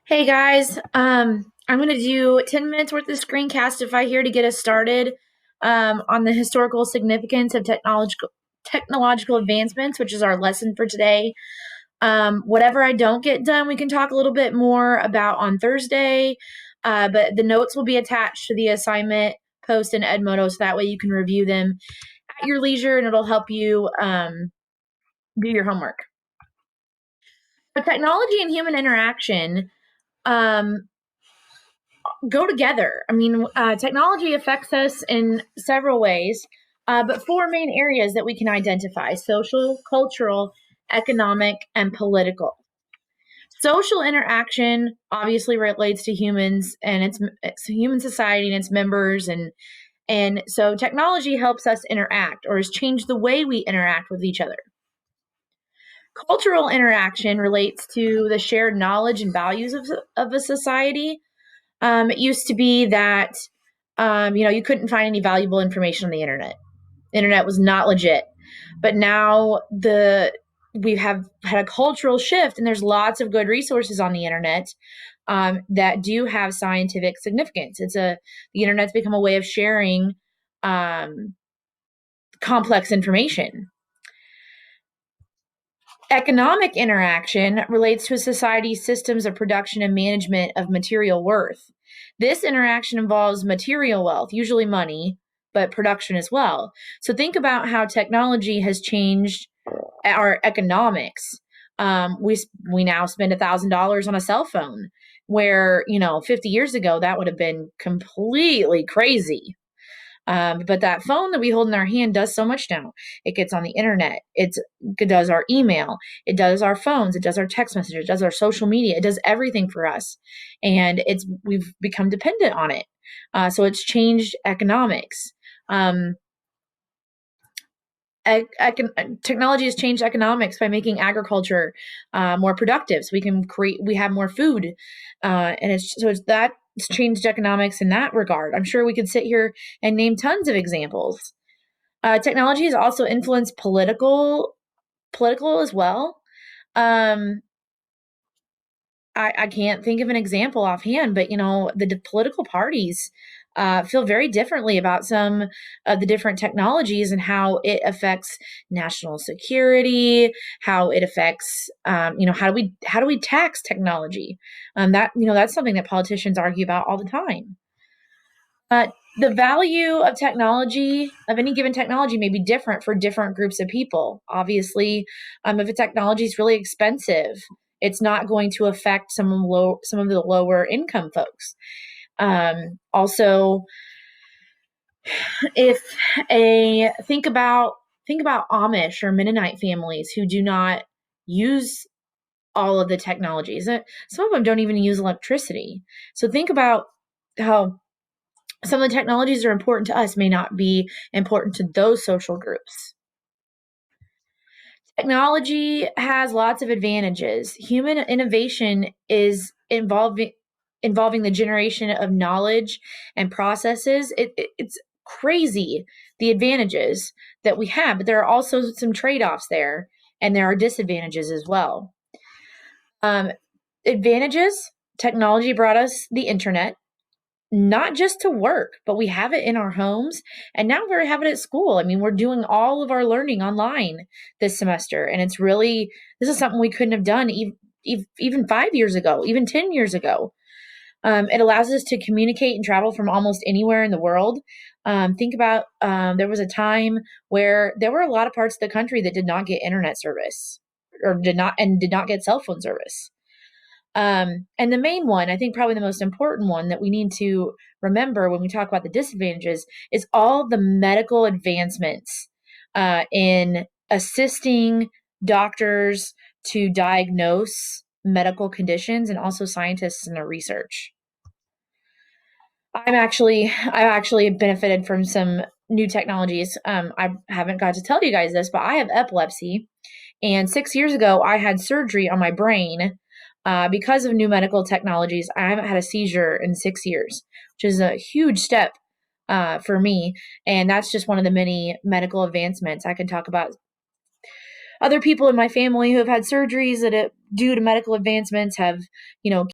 Hey guys, I'm gonna do 10 minutes worth of screencastify here to get us started on the historical significance of technological advancements, which is our lesson for today. Whatever I don't get done, we can talk a little bit more about on Thursday, but the notes will be attached to the assignment post in Edmodo, so that way you can review them at your leisure and it'll help you do your homework. But technology and human interaction um, go together. I mean, technology affects us in several ways, but four main areas that we can identify: social, cultural, economic, and political. Social interaction obviously relates to humans and it's human society and its members, and so technology helps us interact or has changed the way we interact with each other. Cultural interaction relates to the shared knowledge and values of a society. It used to be that you couldn't find any valuable information on the internet. The internet was not legit, but now we have had a cultural shift, and there's lots of good resources on the internet that do have scientific significance. The internet's become a way of sharing um, complex information. Economic interaction relates to a society's systems of production and management of material worth. This interaction involves material wealth, usually money, but production as well. So think about how technology has changed our economics. We now spend $1,000 on a cell phone, where 50 years ago that would have been completely crazy. But that phone that we hold in our hand does so much now. It gets on the internet. It does our email. It does our phones. It does our text messages. It does our social media. It does everything for us, and we've become dependent on it. So it's changed economics. Um, Technology has changed economics by making agriculture more productive. So we have more food, and it's changed economics in that regard. I'm sure we could sit here and name tons of examples. Technology has also influenced political as well. Um, I can't think of an example offhand, but the political parties feel very differently about some of the different technologies and how it affects national security, how it affects, how do we tax technology? That's something that politicians argue about all the time. Uh, the value of any given technology, may be different for different groups of people. Obviously, if a technology is really expensive, it's not going to affect some of the lower income folks. Also, if a think about Amish or Mennonite families who do not use all of the technologies. Some of them don't even use electricity. So think about how some of the technologies that are important to us may not be important to those social groups. Technology has lots of advantages. Human innovation is involving the generation of knowledge and processes. It's crazy the advantages that we have, but there are also some trade-offs there, and there are disadvantages as well. Um, Advantages: technology brought us the internet, not just to work, but we have it in our homes, and now we have it at school. I mean, we're doing all of our learning online this semester, and this is something we couldn't have done even 5 years ago, even 10 years ago. It allows us to communicate and travel from almost anywhere in the world. Think about there was a time where there were a lot of parts of the country that did not get internet service or did not get cell phone service. And the main one, I think probably the most important one that we need to remember when we talk about the disadvantages, is all the medical advancements in assisting doctors to diagnose medical conditions, and also scientists in their research. I've actually benefited from some new technologies. I haven't got to tell you guys this, but I have epilepsy, and 6 years ago I had surgery on my brain because of new medical technologies. I haven't had a seizure in 6 years, which is a huge step for me. And that's just one of the many medical advancements. I can talk about other people in my family who have had surgeries that, due to medical advancements, have,